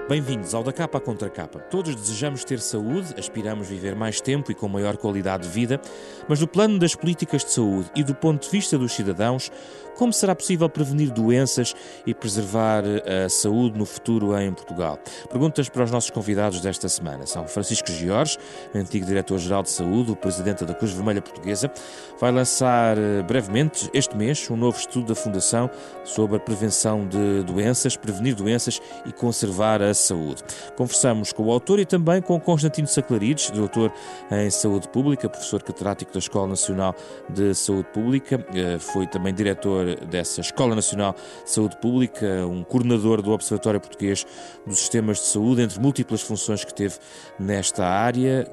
Bem-vindos ao Da Capa à Contra Capa. Todos desejamos ter saúde, aspiramos viver mais tempo e com maior qualidade de vida, mas do plano das políticas de saúde e do ponto de vista dos cidadãos, como será possível prevenir doenças e preservar a saúde no futuro em Portugal? Perguntas para os nossos convidados desta semana. São Francisco Giorges, antigo Diretor-Geral de Saúde, o Presidente da Cruz Vermelha Portuguesa. Vai lançar brevemente, este mês, um novo estudo da Fundação sobre a prevenção de doenças, prevenir doenças e conservar a saúde. Conversamos com o autor e também com Constantino Saclarides, doutor em Saúde Pública, professor catedrático da Escola Nacional de Saúde Pública, foi também diretor dessa Escola Nacional de Saúde Pública, um coordenador do Observatório Português dos Sistemas de Saúde, entre múltiplas funções que teve nesta área,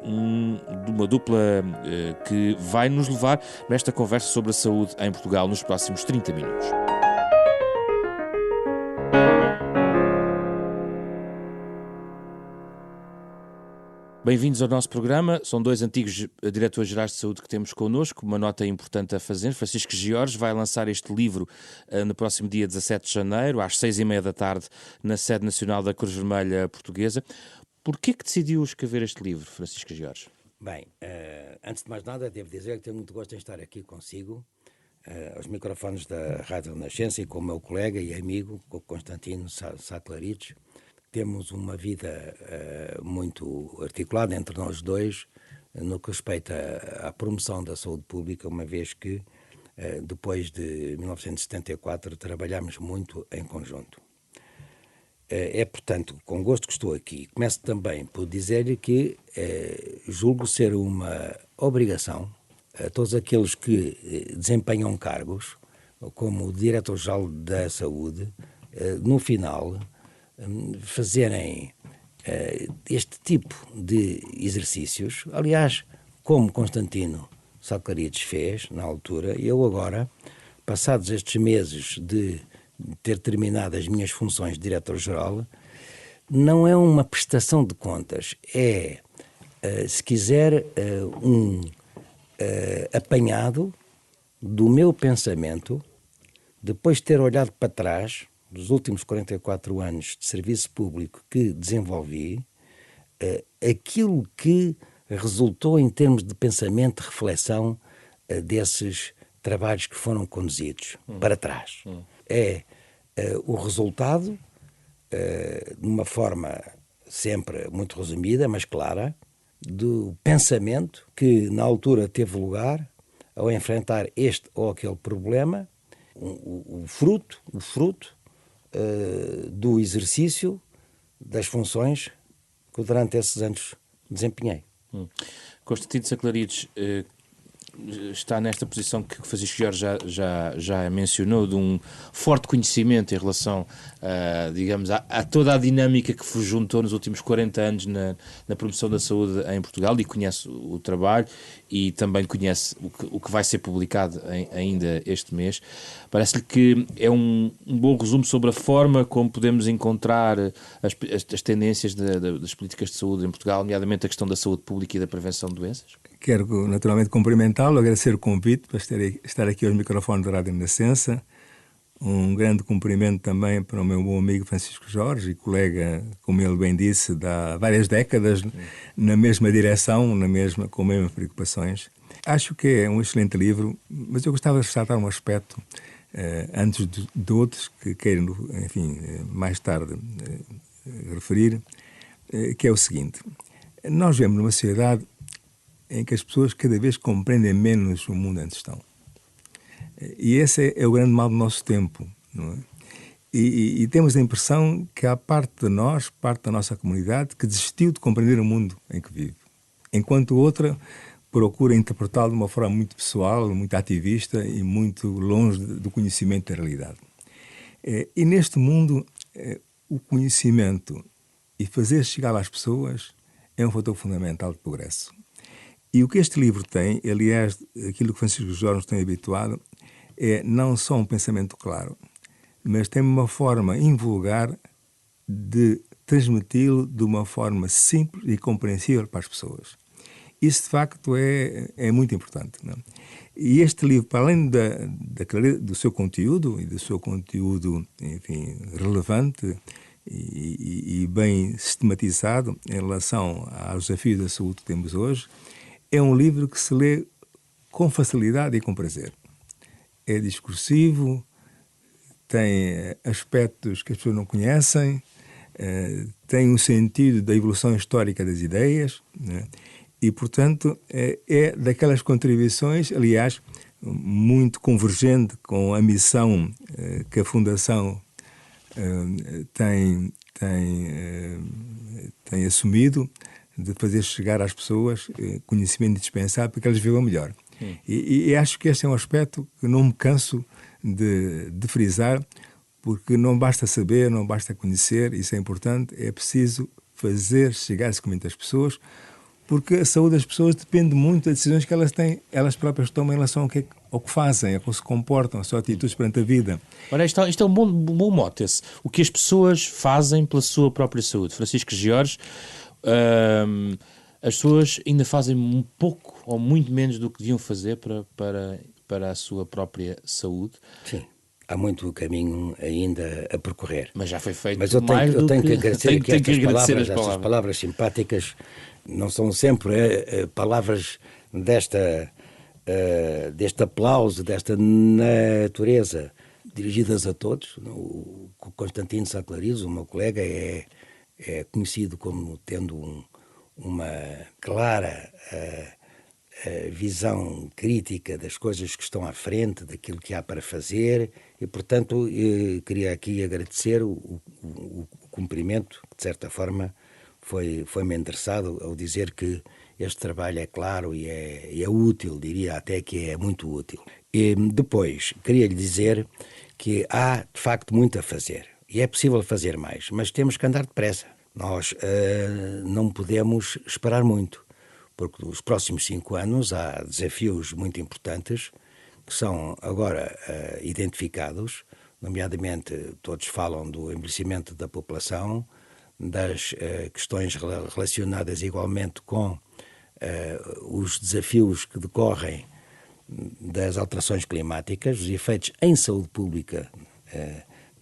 de uma dupla que vai nos levar nesta conversa sobre a saúde em Portugal nos próximos 30 minutos. Bem-vindos ao nosso programa. São dois antigos diretores-gerais de saúde que temos connosco. Uma nota importante a fazer. Francisco Giorges vai lançar este livro no próximo dia 17 de janeiro, às 6h30 da tarde, na sede nacional da Cruz Vermelha Portuguesa. Porquê que decidiu escrever este livro, Francisco Giorges? Bem, antes de mais nada, devo dizer que tenho muito gosto em estar aqui consigo, aos microfones da Rádio Renascença e com o meu colega e amigo, com o Constantino Saclarides. Temos uma vida muito articulada entre nós dois no que respeita à promoção da saúde pública, uma vez que, depois de 1974, trabalhamos muito em conjunto. É, portanto, com gosto que estou aqui. Começo também por dizer-lhe que julgo ser uma obrigação a todos aqueles que desempenham cargos, como o Diretor-Geral da Saúde, no final, fazerem este tipo de exercícios. Aliás, como Constantino Saclarides fez na altura, eu agora, passados estes meses de ter terminado as minhas funções de Diretor-Geral, não é uma prestação de contas, é, se quiser, um apanhado do meu pensamento, depois de ter olhado para trás dos últimos 44 anos de serviço público que desenvolvi, aquilo que resultou em termos de pensamento, de reflexão desses trabalhos que foram conduzidos para trás. É o resultado, de uma forma sempre muito resumida, mas clara, do pensamento que na altura teve lugar ao enfrentar este ou aquele problema, o fruto do exercício das funções que durante esses anos desempenhei. Constantino Saclarides está nesta posição que o Francisco Giorges já mencionou, de um forte conhecimento em relação, digamos, a toda a dinâmica que vos juntou nos últimos 40 anos na promoção da saúde em Portugal, e conhece o trabalho e também conhece o que vai ser publicado ainda este mês. Parece-lhe que é um bom resumo sobre a forma como podemos encontrar as tendências das políticas de saúde em Portugal, nomeadamente a questão da saúde pública e da prevenção de doenças? Quero naturalmente cumprimentá-lo, agradecer o convite para estar aqui aos microfones da Rádio Renascença. Um grande cumprimento também para o meu bom amigo Francisco Giorges e colega, como ele bem disse, de há várias décadas, na mesma direção, com as mesmas preocupações. Acho que é um excelente livro, mas eu gostava de ressaltar um aspecto, antes de outros, que quero, enfim, mais tarde referir, que é o seguinte. Nós vivemos numa sociedade em que as pessoas cada vez compreendem menos o mundo onde estão. E esse é o grande mal do nosso tempo, não é? E temos a impressão que há parte de nós, parte da nossa comunidade, que desistiu de compreender o mundo em que vive, enquanto outra procura interpretá-lo de uma forma muito pessoal, muito ativista e muito longe do conhecimento da realidade. E neste mundo, o conhecimento e fazer chegar às pessoas é um fator fundamental de progresso. E o que este livro tem, aliás, aquilo que Francisco Giorges nos tem habituado, é não só um pensamento claro, mas tem uma forma invulgar de transmiti-lo de uma forma simples e compreensível para as pessoas. Isso, de facto, é muito importante, não é? E este livro, para além do seu conteúdo, e do seu conteúdo, enfim, relevante, e bem sistematizado em relação aos desafios da saúde que temos hoje. É um livro que se lê com facilidade e com prazer. É discursivo, tem aspectos que as pessoas não conhecem, tem um sentido da evolução histórica das ideias, né? E, portanto, é daquelas contribuições, aliás, muito convergente com a missão que a Fundação tem assumido, de fazer chegar às pessoas conhecimento indispensável para que elas vivam melhor. E acho que este é um aspecto que não me canso de frisar, porque não basta saber, não basta conhecer, isso é importante, é preciso fazer chegar esse conhecimento às pessoas, porque a saúde das pessoas depende muito das decisões que elas têm, elas próprias tomam em relação ao que fazem, a como se comportam, às suas atitudes perante a vida. Ora, isto é um bom mote, esse. O que as pessoas fazem pela sua própria saúde. Francisco Georges, as pessoas ainda fazem um pouco ou muito menos do que deviam fazer para a sua própria saúde. Sim. Há muito caminho ainda a percorrer. Mas já foi feito. Mas eu tenho que agradecer aqui estas palavras simpáticas. Não são sempre palavras deste aplauso, desta natureza, dirigidas a todos. O Constantino Sá Clarizo, o meu colega, é conhecido como tendo uma clara visão crítica das coisas que estão à frente, daquilo que há para fazer, e, portanto, queria aqui agradecer o cumprimento, que, de certa forma, foi-me endereçado ao dizer que este trabalho é claro e é útil, diria até que é muito útil. E depois, queria lhe dizer que há, de facto, muito a fazer, e é possível fazer mais, mas temos que andar depressa. Nós não podemos esperar muito, porque nos próximos 5 anos há desafios muito importantes que são agora identificados, nomeadamente todos falam do envelhecimento da população, das questões relacionadas igualmente com os desafios que decorrem das alterações climáticas, os efeitos em saúde pública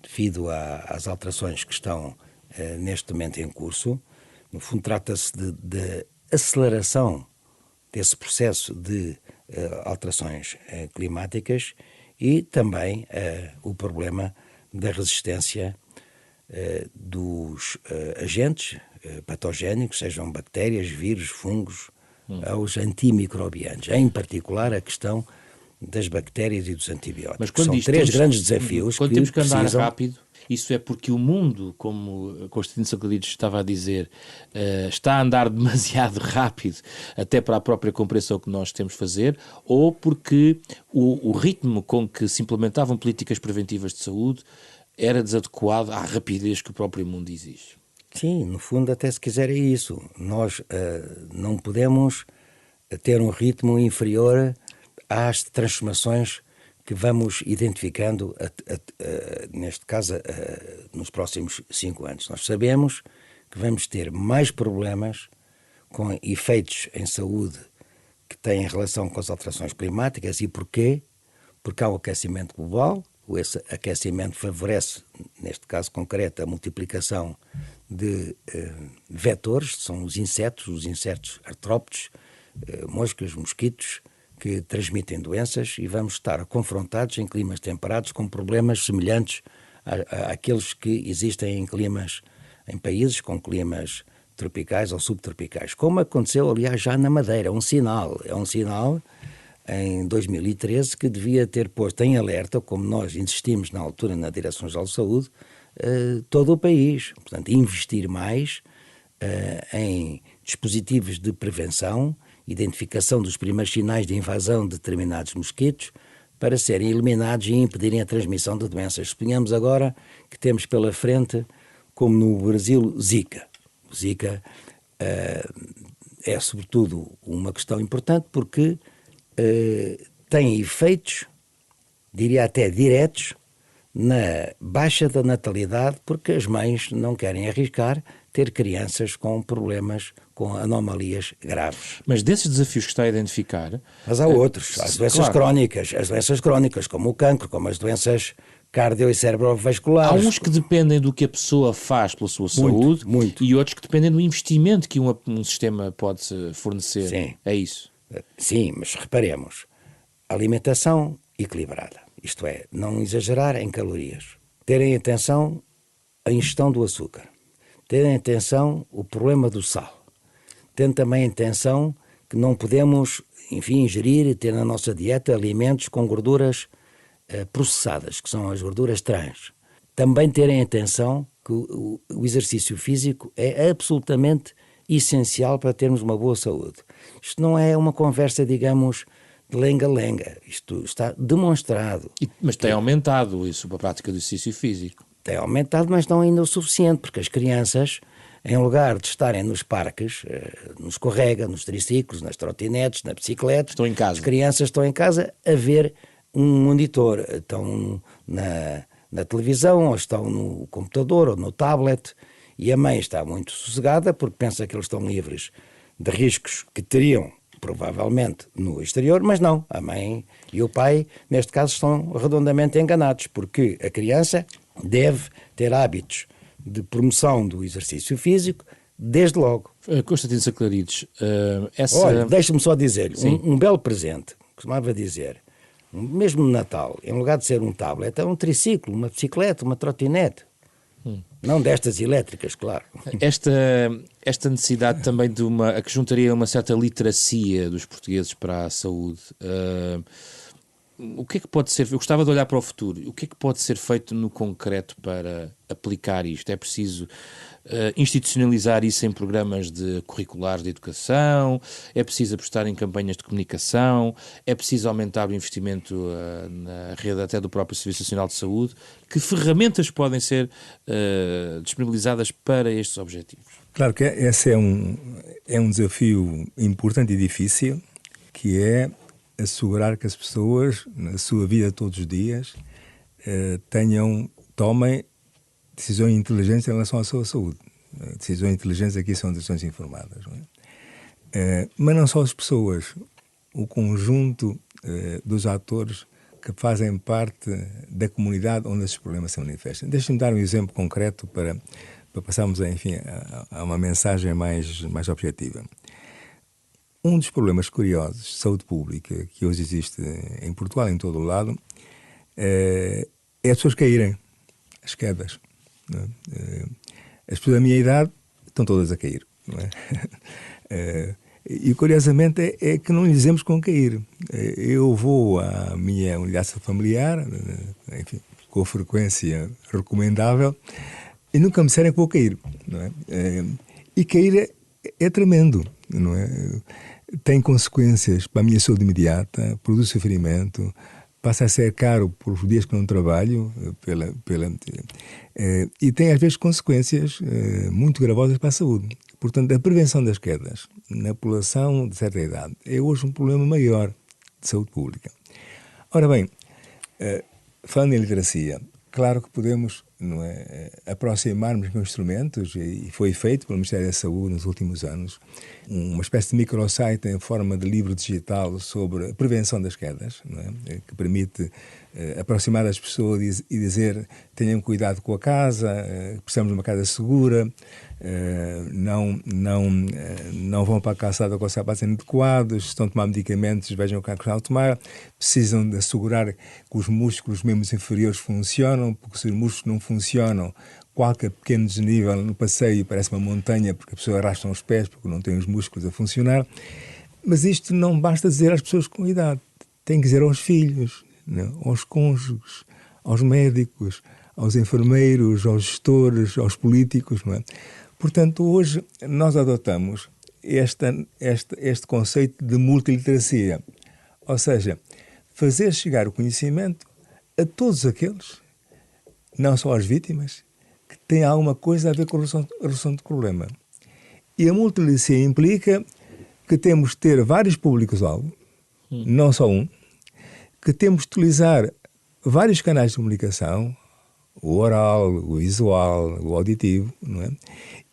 devido às alterações que estão neste momento em curso. No fundo, trata-se de aceleração desse processo de alterações climáticas e também o problema da resistência dos agentes patogénicos, sejam bactérias, vírus, fungos, aos antimicrobianos, em particular a questão das bactérias e dos antibióticos. Mas são 3 grandes desafios. Quando temos que andar rápido, isso é porque o mundo, como Constantino Sá Clarizo estava a dizer, está a andar demasiado rápido até para a própria compreensão que nós temos de fazer, ou porque o ritmo com que se implementavam políticas preventivas de saúde era desadequado à rapidez que o próprio mundo exige. Sim, no fundo, até se quiser é isso. Nós não podemos ter um ritmo inferior às transformações que vamos identificando, neste caso, nos próximos 5 anos. Nós sabemos que vamos ter mais problemas com efeitos em saúde que têm relação com as alterações climáticas. E porquê? Porque há o aquecimento global. Esse aquecimento favorece, neste caso concreto, a multiplicação de vetores, são os insetos artrópodes, moscas, mosquitos, que transmitem doenças, e vamos estar confrontados em climas temperados com problemas semelhantes àqueles que existem em países com climas tropicais ou subtropicais, como aconteceu, aliás, já na Madeira. É um sinal em 2013 que devia ter posto em alerta, como nós insistimos na altura na Direção-Geral de Saúde, todo o país. Portanto, investir mais em dispositivos de prevenção, identificação dos primeiros sinais de invasão de determinados mosquitos, para serem eliminados e impedirem a transmissão de doenças. Suponhamos agora que temos pela frente, como no Brasil, Zika. O Zika é, sobretudo, uma questão importante porque tem efeitos, diria até diretos, na baixa da natalidade, porque as mães não querem arriscar ter crianças com problemas, com anomalias graves. Mas desses desafios que está a identificar... Mas há outros, as doenças crónicas, como o cancro, como as doenças cardio e cerebrovasculares. Há uns que dependem do que a pessoa faz pela sua saúde muito. E outros que dependem do investimento que um sistema pode fornecer. Sim. É isso? Sim, mas reparemos, alimentação equilibrada, isto é, não exagerar em calorias, terem atenção à ingestão do açúcar, terem atenção o problema do sal, terem também atenção que não podemos, enfim, ingerir e ter na nossa dieta alimentos com gorduras processadas, que são as gorduras trans. Também terem atenção que o exercício físico é absolutamente essencial para termos uma boa saúde. Isto não é uma conversa, digamos, de lenga-lenga. Isto está demonstrado. Mas tem aumentado isso, a prática do exercício físico. Tem aumentado, mas não ainda o suficiente, porque as crianças, em lugar de estarem nos parques, nos escorrega, nos triciclos, nas trotinetes, na bicicleta, estão em casa. As crianças estão em casa a ver um monitor, estão na televisão, ou estão no computador, ou no tablet, e a mãe está muito sossegada porque pensa que eles estão livres de riscos que teriam, provavelmente, no exterior, mas não. A mãe e o pai, neste caso, estão redondamente enganados, porque a criança deve ter hábitos de promoção do exercício físico desde logo. Constantino Saclarides, Olha, deixa-me só dizer-lhe, um belo presente, costumava dizer, mesmo no Natal, em lugar de ser um tablet, é um triciclo, uma bicicleta, uma trotinete. Não destas elétricas, claro. Esta necessidade também de a que juntaria uma certa literacia dos portugueses para a saúde. O que é que pode ser? Eu gostava de olhar para o futuro. O que é que pode ser feito no concreto para aplicar isto? É preciso institucionalizar isso em programas curriculares de educação? É preciso apostar em campanhas de comunicação? É preciso aumentar o investimento na rede até do próprio Serviço Nacional de Saúde? Que ferramentas podem ser disponibilizadas para estes objetivos? Claro que esse é um desafio importante e difícil, que é assegurar que as pessoas, na sua vida todos os dias, tomem decisões inteligentes em relação à sua saúde. Decisões inteligentes aqui são decisões informadas. Não é? Mas não só as pessoas, o conjunto dos atores que fazem parte da comunidade onde esses problemas se manifestam. Deixe-me dar um exemplo concreto para passarmos a uma mensagem mais objetiva. Um dos problemas curiosos de saúde pública que hoje existe em Portugal, em todo o lado, é as pessoas caírem, as quedas. Não é? As pessoas da minha idade estão todas a cair. Não é? E curiosamente é que não lhes dizemos com cair. Eu vou à minha unidade familiar, enfim, com a frequência recomendável, e nunca me disserem que vou cair. Não é? E cair é tremendo, não é? Tem consequências para a minha saúde imediata, produz sofrimento, passa a ser caro por dias que não trabalho, e tem às vezes consequências muito gravosas para a saúde. Portanto, a prevenção das quedas na população de certa idade é hoje um problema maior de saúde pública. Ora bem, falando em literacia, claro que podemos aproximar-nos com instrumentos, e foi feito pelo Ministério da Saúde nos últimos anos, uma espécie de microsite em forma de livro digital sobre a prevenção das quedas, não é? Que permite aproximar as pessoas e dizer: tenham cuidado com a casa, precisamos de uma casa segura, não vão para a calçada com os sapatos inadequados, se estão a tomar medicamentos, vejam o que estão a tomar, precisam de assegurar que os músculos membros inferiores funcionam, porque se os músculos não funcionam, qualquer pequeno desnível no passeio parece uma montanha, porque a pessoa arrasta os pés porque não tem os músculos a funcionar. Mas isto não basta dizer às pessoas com idade, tem que dizer aos filhos, aos cônjuges, aos médicos, aos enfermeiros, aos gestores, aos políticos. Não é? Portanto, hoje nós adotamos este conceito de multiliteracia, ou seja, fazer chegar o conhecimento a todos aqueles, não só às vítimas, que têm alguma coisa a ver com a resolução do problema. E a multiliteracia implica que temos de ter vários públicos-alvo, não só um, que temos de utilizar vários canais de comunicação, o oral, o visual, o auditivo, não é?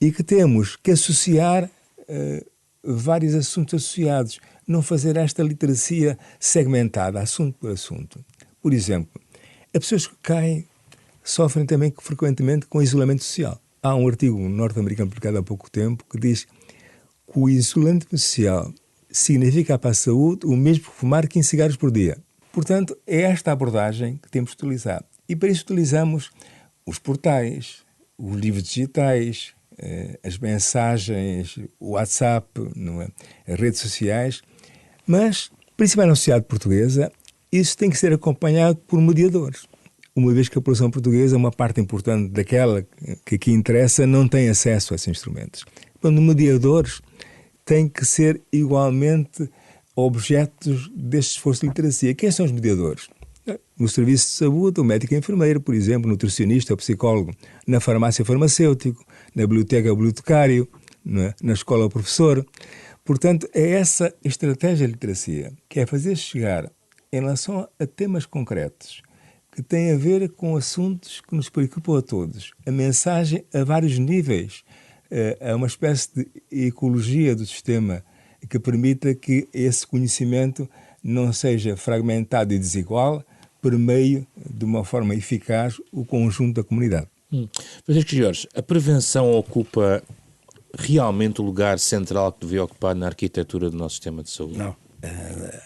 E que temos que associar vários assuntos associados, não fazer esta literacia segmentada, assunto por assunto. Por exemplo, As pessoas que caem sofrem também frequentemente com isolamento social. Há um artigo norte-americano publicado há pouco tempo que diz que o isolamento social significa para a saúde o mesmo que fumar 15 cigarros por dia. Portanto, é esta abordagem que temos de utilizar. E para isso utilizamos os portais, os livros digitais, as mensagens, o WhatsApp, não é? As redes sociais, mas, principalmente na sociedade portuguesa, isso tem que ser acompanhado por mediadores. Uma vez que a população portuguesa, uma parte importante daquela que aqui interessa, não tem acesso a esses instrumentos. Quando mediadores têm que ser igualmente objetos deste esforço de literacia. Quem são os mediadores? No serviço de saúde, o médico e enfermeiro, por exemplo, o nutricionista, o psicólogo, na farmácia, o farmacêutico, na biblioteca, o bibliotecário, na escola, o professor. Portanto, é essa estratégia de literacia, que é fazer chegar, em relação a temas concretos, que têm a ver com assuntos que nos preocupam a todos, a mensagem a vários níveis, a uma espécie de ecologia do sistema que permita que esse conhecimento não seja fragmentado e desigual, permeie de uma forma eficaz o conjunto da comunidade. Francisco Jorge, a prevenção ocupa realmente o lugar central que devia ocupar na arquitetura do nosso sistema de saúde? Não.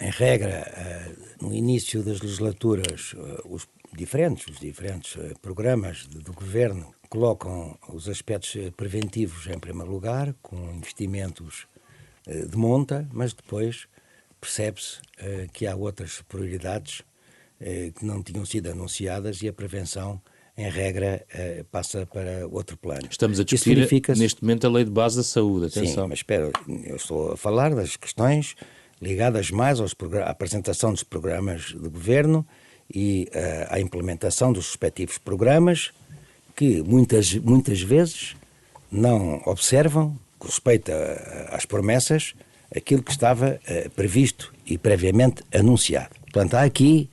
Em regra, no início das legislaturas, os diferentes programas do Governo colocam os aspectos preventivos em primeiro lugar, com investimentos de monta, mas depois percebe-se que há outras prioridades que não tinham sido anunciadas e a prevenção, em regra, passa para outro plano. Estamos a discutir neste momento a Lei de Base da Saúde, atenção. Sim, mas espera, eu estou a falar das questões ligadas mais à apresentação dos programas do Governo e à implementação dos respectivos programas, que muitas vezes não observam, com respeito às promessas, aquilo que estava previsto e previamente anunciado. Portanto, há aqui,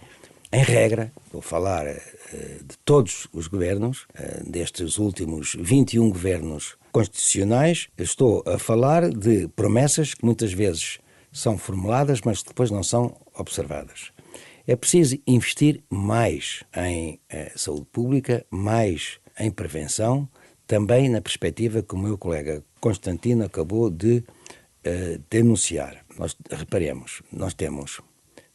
em regra, vou falar de todos os governos, destes últimos 21 governos constitucionais, estou a falar de promessas que muitas vezes são formuladas, mas depois não são observadas. É preciso investir mais em saúde pública, mais em prevenção, também na perspectiva que o meu colega Constantino acabou de denunciar. Reparemos, nós temos,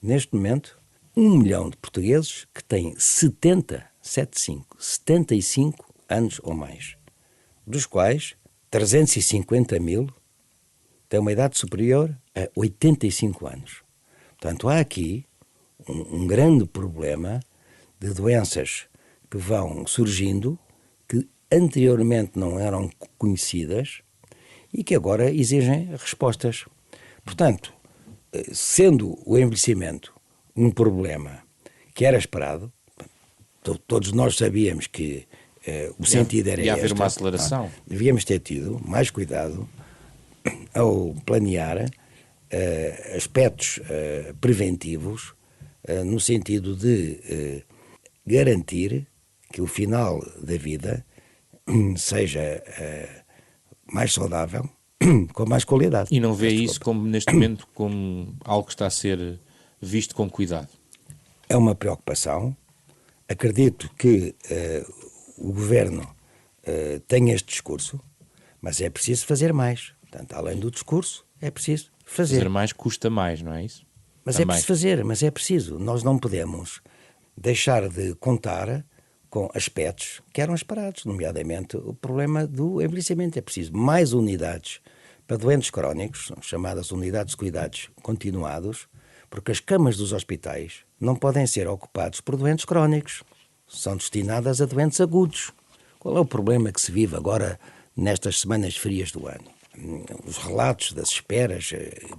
neste momento, 1 milhão de portugueses que têm 75 anos ou mais, dos quais 350 mil têm uma idade superior a 85 anos. Portanto, há aqui um grande problema de doenças que vão surgindo, que anteriormente não eram conhecidas e que agora exigem respostas. Portanto, sendo o envelhecimento um problema que era esperado, todos nós sabíamos que o sentido era este. Ia haver uma aceleração. Devíamos ter tido mais cuidado ao planear aspectos preventivos no sentido de garantir que o final da vida seja mais saudável, com mais qualidade. E não vê isso como, neste momento, como algo que está a ser visto com cuidado? É uma preocupação. Acredito que o Governo tem este discurso, mas é preciso fazer mais. Portanto, além do discurso, é preciso fazer. Fazer mais custa mais, não é isso? Mas também é preciso fazer, mas é preciso. Nós não podemos deixar de contar com aspectos que eram esperados, nomeadamente o problema do envelhecimento. É preciso mais unidades para doentes crónicos, chamadas unidades de cuidados continuados, porque as camas dos hospitais não podem ser ocupadas por doentes crónicos. São destinadas a doentes agudos. Qual é o problema que se vive agora nestas semanas frias do ano? Os relatos das esperas,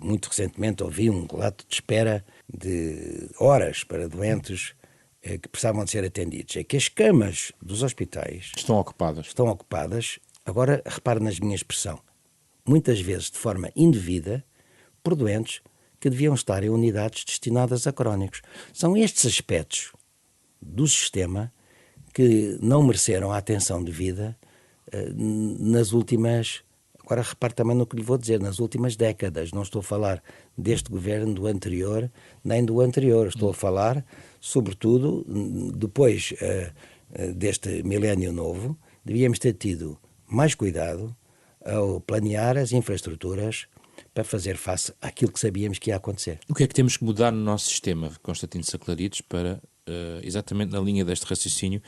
muito recentemente ouvi um relato de espera de horas para doentes que precisavam de ser atendidos. É que as camas dos hospitais estão ocupadas. Agora, repare na minha expressão, muitas vezes de forma indevida, por doentes que deviam estar em unidades destinadas a crónicos. São estes aspectos do sistema que não mereceram a atenção devida nas últimas Agora repare também no que lhe vou dizer, nas últimas décadas, não estou a falar deste governo, do anterior, nem do anterior, estou a falar, sobretudo, depois deste milénio novo, devíamos ter tido mais cuidado ao planear as infraestruturas para fazer face àquilo que sabíamos que ia acontecer. O que é que temos que mudar no nosso sistema, Constantino Saclarides, para, exatamente na linha deste raciocínio,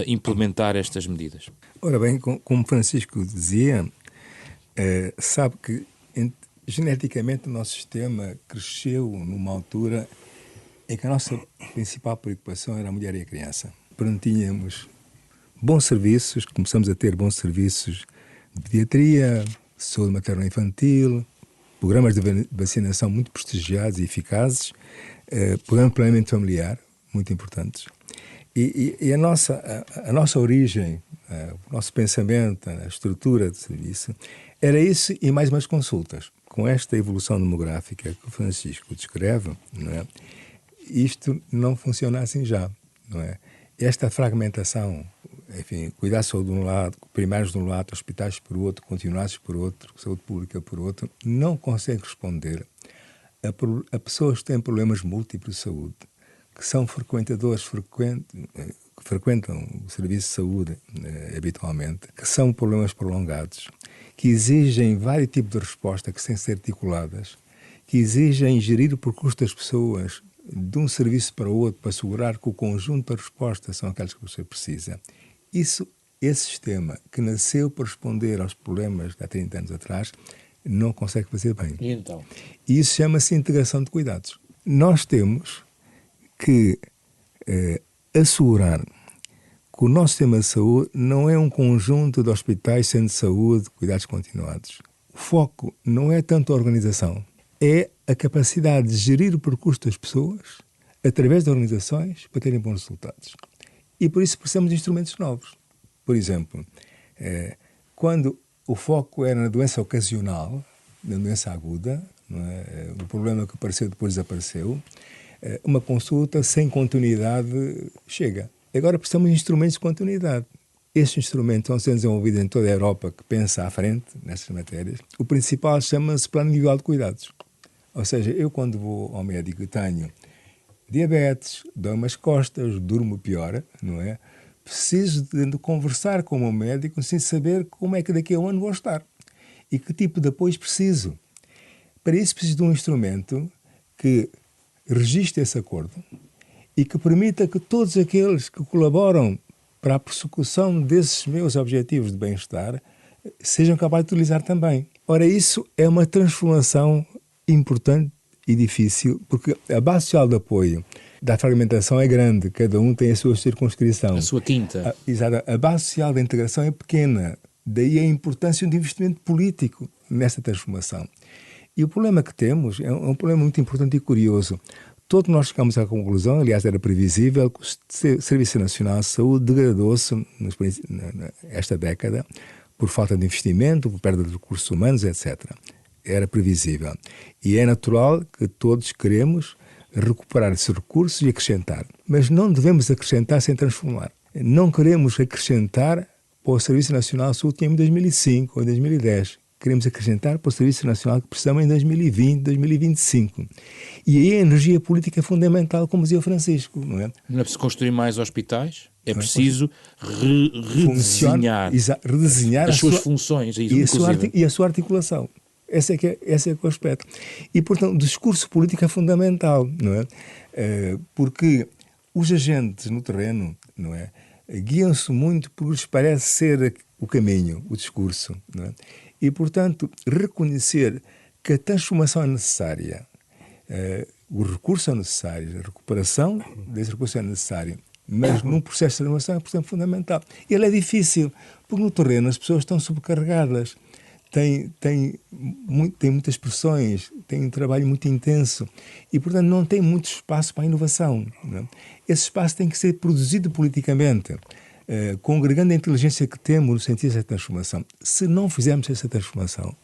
implementar estas medidas? Ora bem, como Francisco dizia, sabe que geneticamente o nosso sistema cresceu numa altura em que a nossa principal preocupação era a mulher e a criança. Portanto, tínhamos bons serviços, começamos a ter bons serviços de pediatria, saúde materno-infantil, programas de vacinação muito prestigiados e eficazes, programa de planeamento familiar, muito importantes. E a nossa origem, o nosso pensamento, a estrutura de serviço, era isso e mais umas consultas. Com esta evolução demográfica que o Francisco descreve, não é? Isto não funciona assim já, não é? Esta fragmentação, enfim, cuidar de saúde de um lado, primários de um lado, hospitais por outro, continuados por outro, saúde pública por outro, não consegue responder a pessoas que têm problemas múltiplos de saúde, que são frequentadores, que frequentam o serviço de saúde habitualmente, que são problemas prolongados, que exigem vários tipos de resposta que têm de ser articuladas, que exigem gerir o percurso das pessoas de um serviço para o outro para assegurar que o conjunto de respostas são aquelas que você precisa. Esse sistema que nasceu para responder aos problemas de há 30 anos atrás não consegue fazer bem. E então? Isso chama-se integração de cuidados. Nós temos que assegurar que o nosso sistema de saúde não é um conjunto de hospitais, centros de saúde, cuidados continuados. O foco não é tanto a organização, é a capacidade de gerir o percurso das pessoas através de organizações para terem bons resultados. E por isso precisamos de instrumentos novos. Por exemplo, quando o foco era na doença ocasional, na doença aguda, não é? O problema que apareceu depois desapareceu, uma consulta sem continuidade chega. Agora precisamos de instrumentos de continuidade. Estes instrumentos vão ser desenvolvidos em toda a Europa que pensa à frente nessas matérias. O principal chama-se Plano Individual de Cuidados. Ou seja, eu quando vou ao médico e tenho diabetes, dou-me as costas, durmo pior, não é? Preciso de conversar com o meu médico sem saber como é que daqui a um ano vou estar e que tipo de apoio preciso. Para isso preciso de um instrumento que registre esse acordo e que permita que todos aqueles que colaboram para a persecução desses meus objetivos de bem-estar sejam capazes de utilizar também. Ora, isso é uma transformação importante e difícil, porque a base social de apoio da fragmentação é grande, cada um tem a sua circunscrição. A sua quinta. Exato. A base social da integração é pequena, daí a importância de investimento político nesta transformação. E o problema que temos é um problema muito importante e curioso. Todos nós chegamos à conclusão, aliás era previsível, que o Serviço Nacional de Saúde degradou-se esta década por falta de investimento, por perda de recursos humanos, etc. Era previsível. E é natural que todos queremos recuperar esses recursos e acrescentar. Mas não devemos acrescentar sem transformar. Não queremos acrescentar para o Serviço Nacional de Saúde que em 2005 ou em 2010. Queremos acrescentar para o Serviço Nacional que precisamos em 2020, 2025. E aí a energia política é fundamental, como dizia o Francisco, não é? Não é preciso construir mais hospitais, é preciso redesenhar as suas funções e a sua articulação. Esse é que é o aspecto. E, portanto, o discurso político é fundamental, não é? Porque os agentes no terreno, não é? Guiam-se muito porque lhes parece ser o caminho, o discurso, não é? E, portanto, reconhecer que a transformação é necessária, o recurso é necessário, a recuperação desse recurso é necessário, mas num processo de transformação é, portanto, fundamental. Ele é difícil, porque no terreno as pessoas estão sobrecarregadas, têm muitas pressões, têm um trabalho muito intenso e, portanto, não tem muito espaço para a inovação, não é? Esse espaço tem que ser produzido politicamente, congregando a inteligência que temos no sentido dessa transformação. Se não fizermos essa transformação,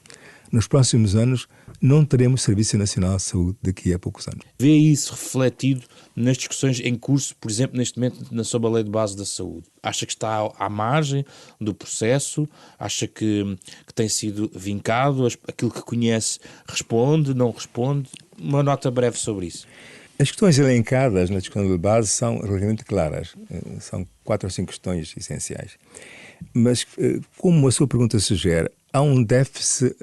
nos próximos anos não teremos Serviço Nacional de Saúde daqui a poucos anos. Vê isso refletido nas discussões em curso, por exemplo, neste momento, sobre a Lei de Base da Saúde? Acha que está à margem do processo? Acha que tem sido vincado? Aquilo que conhece responde, não responde? Uma nota breve sobre isso. As questões elencadas na discussão de base são relativamente claras. São 4 ou 5 questões essenciais. Mas, como a sua pergunta sugere, há um déficit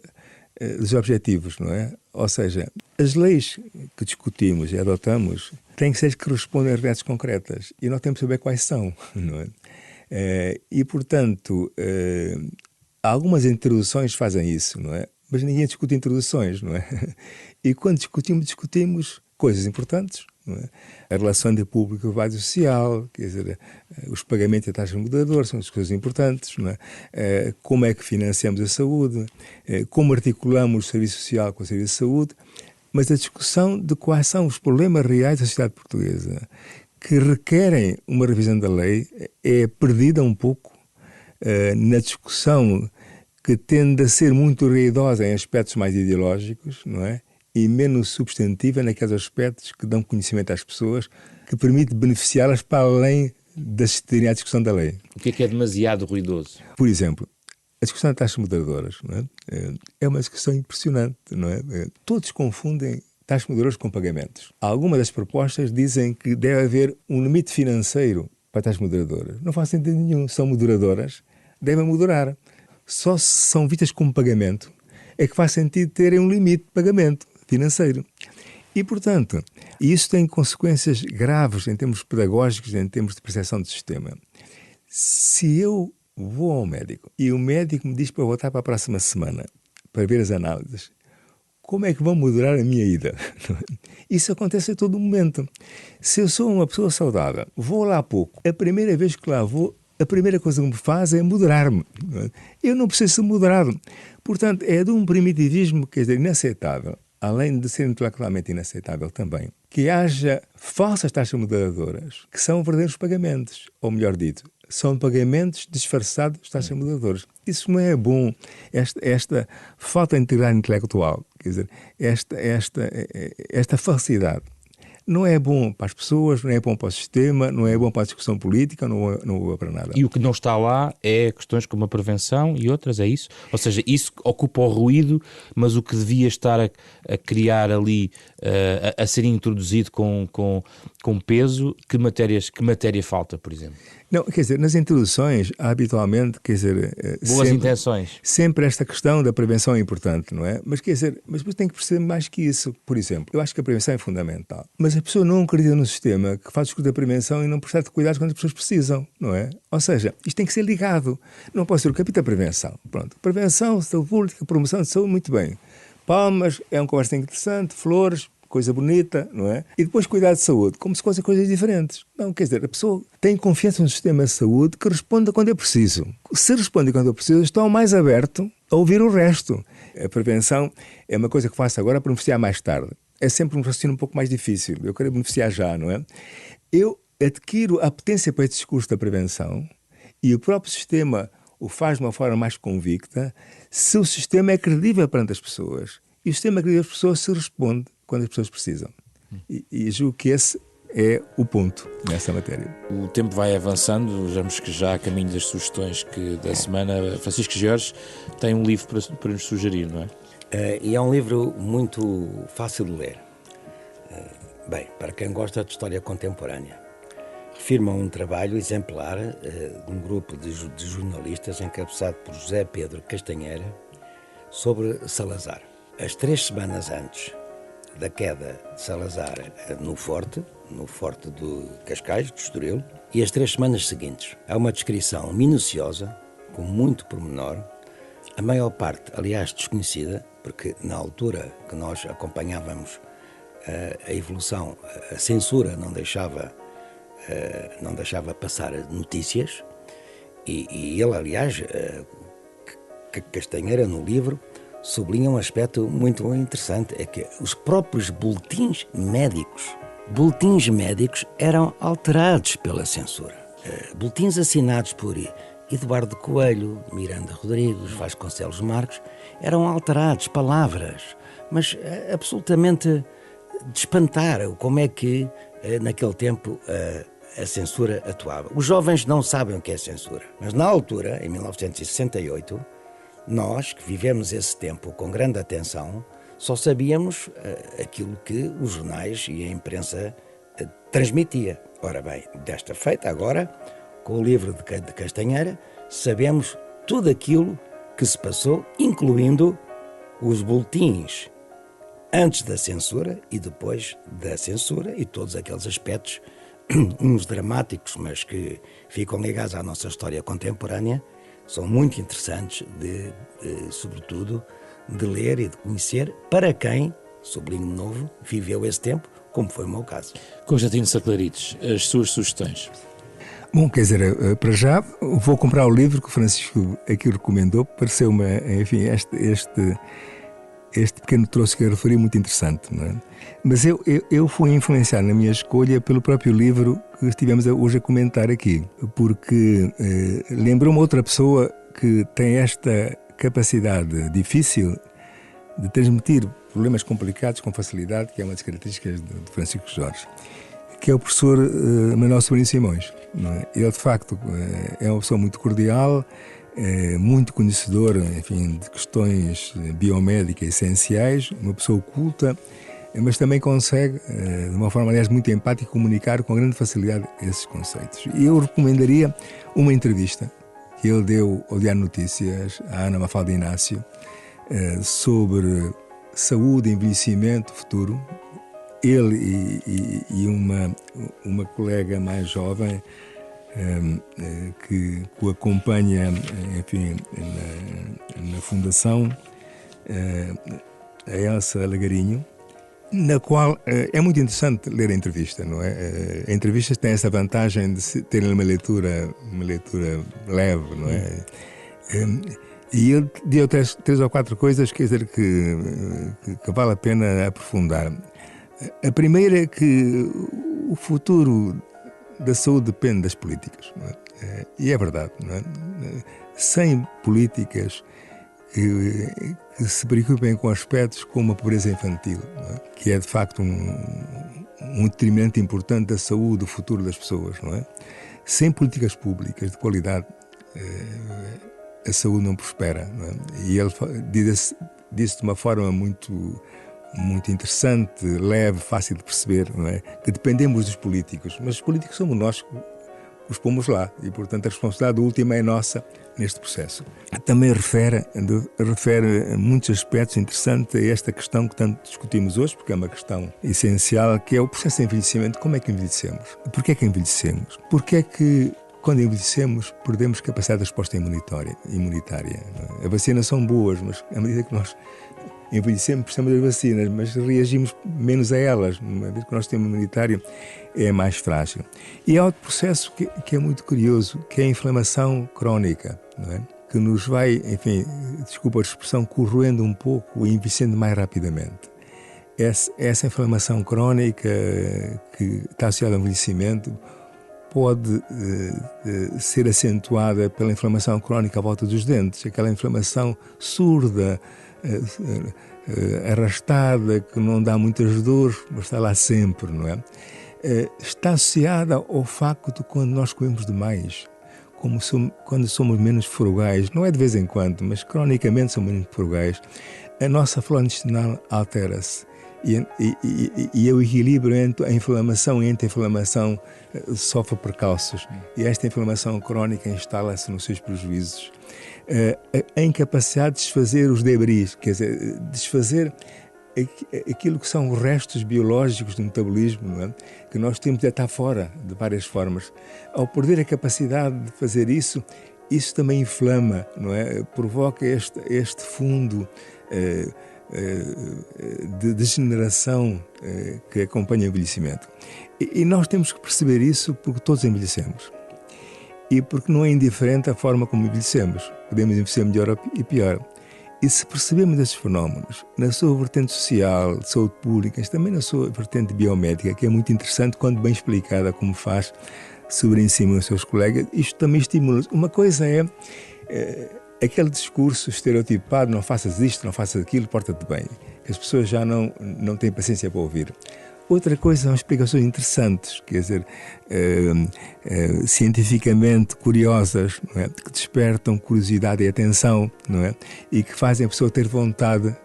dos objetivos, não é? Ou seja, as leis que discutimos e adotamos têm que ser as que respondem às realidades concretas. E nós temos que saber quais são, não é? E, portanto, algumas introduções fazem isso, não é? Mas ninguém discute introduções, não é? E quando discutimos coisas importantes, não é? A relação entre público e privado social, quer dizer, os pagamentos e a taxa moderadora são as coisas importantes, não é? Como é que financiamos a saúde, como articulamos o serviço social com o serviço de saúde, mas a discussão de quais são os problemas reais da sociedade portuguesa que requerem uma revisão da lei é perdida um pouco na discussão que tende a ser muito ruidosa em aspectos mais ideológicos, não é? E menos substantiva naqueles aspectos que dão conhecimento às pessoas, que permite beneficiá-las para além da discussão da lei. O que é demasiado ruidoso? Por exemplo, a discussão de taxas moderadoras, não é? É uma discussão impressionante, não é? Todos confundem taxas moderadoras com pagamentos. Algumas das propostas dizem que deve haver um limite financeiro para taxas moderadoras. Não faz sentido nenhum. São moderadoras, devem moderar. Só se são vistas como pagamento é que faz sentido terem um limite de pagamento financeiro. E, portanto, isso tem consequências graves em termos pedagógicos, em termos de percepção do sistema. Se eu vou ao médico e o médico me diz para voltar para a próxima semana para ver as análises, como é que vão moderar a minha ida? Isso acontece a todo momento. Se eu sou uma pessoa saudável, vou lá pouco, a primeira vez que lá vou, a primeira coisa que me faz é moderar-me. Eu não preciso ser moderado. Portanto, é de um primitivismo, quer dizer, inaceitável, além de ser intelectualmente inaceitável também, que haja falsas taxas moderadoras, que são verdadeiros pagamentos, ou melhor dito, são pagamentos disfarçados de taxas moderadoras. Isso não é bom, esta falta de integridade intelectual, quer dizer, esta falsidade. Não é bom para as pessoas, não é bom para o sistema, não é bom para a discussão política, não é bom para nada. E o que não está lá é questões como a prevenção e outras, é isso? Ou seja, isso ocupa o ruído, mas o que devia estar a criar ali, a ser introduzido com peso, que matéria falta, por exemplo? Não, quer dizer, nas introduções, há habitualmente, quer dizer... Boas intenções. Sempre esta questão da prevenção é importante, não é? Mas, quer dizer, mas tem que perceber mais que isso. Por exemplo, eu acho que a prevenção é fundamental. Mas a pessoa não acredita no sistema que faz discutir a prevenção e não prestar cuidados quando as pessoas precisam, não é? Ou seja, isto tem que ser ligado. Não pode ser o capítulo da prevenção. Pronto. Prevenção, saúde pública, promoção de saúde, muito bem. Palmas, é uma conversa interessante, flores... coisa bonita, não é? E depois cuidar de saúde, como se fossem coisas diferentes. Não, quer dizer, a pessoa tem confiança no sistema de saúde que responda quando é preciso. Se responde quando é preciso, estou mais aberto a ouvir o resto. A prevenção é uma coisa que faço agora para beneficiar mais tarde. É sempre um raciocínio um pouco mais difícil. Eu quero beneficiar já, não é? Eu adquiro a apetência para este discurso da prevenção e o próprio sistema o faz de uma forma mais convicta se o sistema é credível perante as pessoas. E o sistema é credível às pessoas se responde quando as pessoas precisam. E julgo que esse é o ponto nessa matéria. O tempo vai avançando, vejamos que já a caminho das sugestões da semana, Francisco Jorge tem um livro para nos sugerir, não é? E é um livro muito fácil de ler. Bem, para quem gosta de história contemporânea. Refirma um trabalho exemplar de um grupo de jornalistas encabeçado por José Pedro Castanheira sobre Salazar. As 3 semanas antes da queda de Salazar no forte de Cascais, do Estoril, e as 3 semanas seguintes. Há uma descrição minuciosa, com muito pormenor, a maior parte, aliás, desconhecida, porque na altura que nós acompanhávamos a evolução, a censura não deixava passar notícias, e ele, aliás, Castanheira, no livro, sublinha um aspecto muito interessante, é que os próprios boletins médicos eram alterados pela censura. Boletins assinados por Eduardo Coelho, Miranda Rodrigues, Vasconcelos Marques, eram alterados, palavras, mas absolutamente de espantar como é que naquele tempo a censura atuava. Os jovens não sabem o que é censura, mas na altura, em 1968, nós que vivemos esse tempo com grande atenção, só sabíamos aquilo que os jornais e a imprensa transmitia. Ora bem, desta feita agora, com o livro de Castanheira, sabemos tudo aquilo que se passou, incluindo os boletins antes da censura e depois da censura e todos aqueles aspectos, uns dramáticos, mas que ficam ligados à nossa história contemporânea, são muito interessantes, sobretudo, de ler e de conhecer para quem, sublinho de novo, viveu esse tempo, como foi o meu caso. Constantino Saclarides, as suas sugestões? Bom, quer dizer, para já vou comprar o livro que o Francisco aqui recomendou. Pareceu-me, enfim, este pequeno troço que eu referi muito interessante, não é? Mas eu fui influenciado na minha escolha pelo próprio livro que estivemos hoje a comentar aqui, porque lembrou-me outra pessoa que tem esta capacidade difícil de transmitir problemas complicados com facilidade, que é uma das características de Francisco Jorge, que é o professor Manuel Sobrinho Simões, não é? Ele, de facto, é uma pessoa muito cordial, muito conhecedor, enfim, de questões biomédicas essenciais, uma pessoa culta, mas também consegue, de uma forma, aliás, muito empática, comunicar com grande facilidade esses conceitos. E eu recomendaria uma entrevista que ele deu ao Diário Notícias, à Ana Mafalda Inácio, sobre saúde, envelhecimento, futuro. Ele e uma colega mais jovem que o acompanha, enfim, na fundação, a Elsa Lagarinho, na qual é muito interessante ler a entrevista, não é? A entrevista tem essa vantagem de ter uma leitura leve, não é? E ele deu três ou quatro coisas, quer dizer, que vale a pena aprofundar. A primeira é que o futuro da saúde depende das políticas, não é? E é verdade, não é? Sem políticas que se preocupem com aspectos como a pobreza infantil, não é? Que é de facto um determinante importante da saúde, do futuro das pessoas, não é? Sem políticas públicas de qualidade, a saúde não prospera, não é? E ele disse de uma forma muito interessante, leve, fácil de perceber, não é? Que dependemos dos políticos, mas os políticos somos nós que os pomos lá e, portanto, a responsabilidade última é nossa neste processo. Também refere muitos aspectos interessantes a esta questão que tanto discutimos hoje, porque é uma questão essencial, que é o processo de envelhecimento. Como é que envelhecemos? Porquê é que envelhecemos? Porquê é que, quando envelhecemos, perdemos capacidade de resposta imunitária? As vacinas são boas, mas à medida que nós envelhecemos, precisamos das vacinas, mas reagimos menos a elas. Uma vez que o nosso sistema imunitário é mais frágil. E há outro processo que é muito curioso, que é a inflamação crónica, não é? Que nos vai, enfim, desculpa a expressão, corroendo um pouco e envelhecendo mais rapidamente. Essa inflamação crónica que está associada ao envelhecimento pode ser acentuada pela inflamação crónica à volta dos dentes, aquela inflamação surda, arrastada, que não dá muitas dores, mas está lá sempre, não é? Está associada ao facto de quando nós comemos demais, quando somos menos frugais, não é de vez em quando, mas cronicamente somos menos frugais, a nossa flora intestinal altera-se e o equilíbrio entre a inflamação e a anti-inflamação sofre percalços, e esta inflamação crónica instala-se nos seus prejuízos. A incapacidade de desfazer os debris, quer dizer, desfazer aquilo que são os restos biológicos do metabolismo, não é? Que nós temos de estar fora de várias formas. Ao perder a capacidade de fazer isso também inflama, não é? Provoca este fundo de degeneração que acompanha o envelhecimento. E nós temos que perceber isso porque todos envelhecemos. E porque não é indiferente a forma como envelhecemos. Podemos envelhecer melhor e pior. E se percebemos esses fenómenos, na sua vertente social, de saúde pública, mas também na sua vertente biomédica, que é muito interessante quando bem explicada, como faz sobre em cima dos seus colegas, isto também estimula. Uma coisa é aquele discurso estereotipado, não faças isto, não faças aquilo, porta-te bem, que as pessoas já não têm paciência para ouvir. Outra coisa são explicações interessantes, quer dizer, cientificamente curiosas, não é? Que despertam curiosidade e atenção, não é? E que fazem a pessoa ter vontade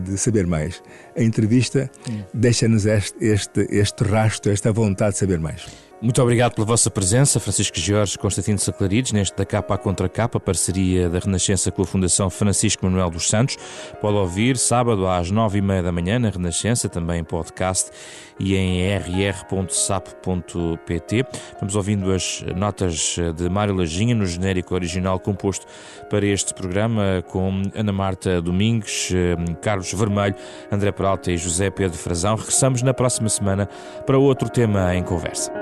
de saber mais. A entrevista deixa-nos este rastro, esta vontade de saber mais. Muito obrigado pela vossa presença, Francisco Jorge Constantino Saclarides, neste Da Capa à Contra Capa, parceria da Renascença com a Fundação Francisco Manuel dos Santos. Pode ouvir sábado às 9h30 da manhã na Renascença, também em podcast e em rr.sap.pt. Vamos ouvindo as notas de Mário Lajinha no genérico original composto para este programa, com Ana Marta Domingues, Carlos Vermelho, André Peralta e José Pedro Frazão. Regressamos na próxima semana para outro tema em conversa.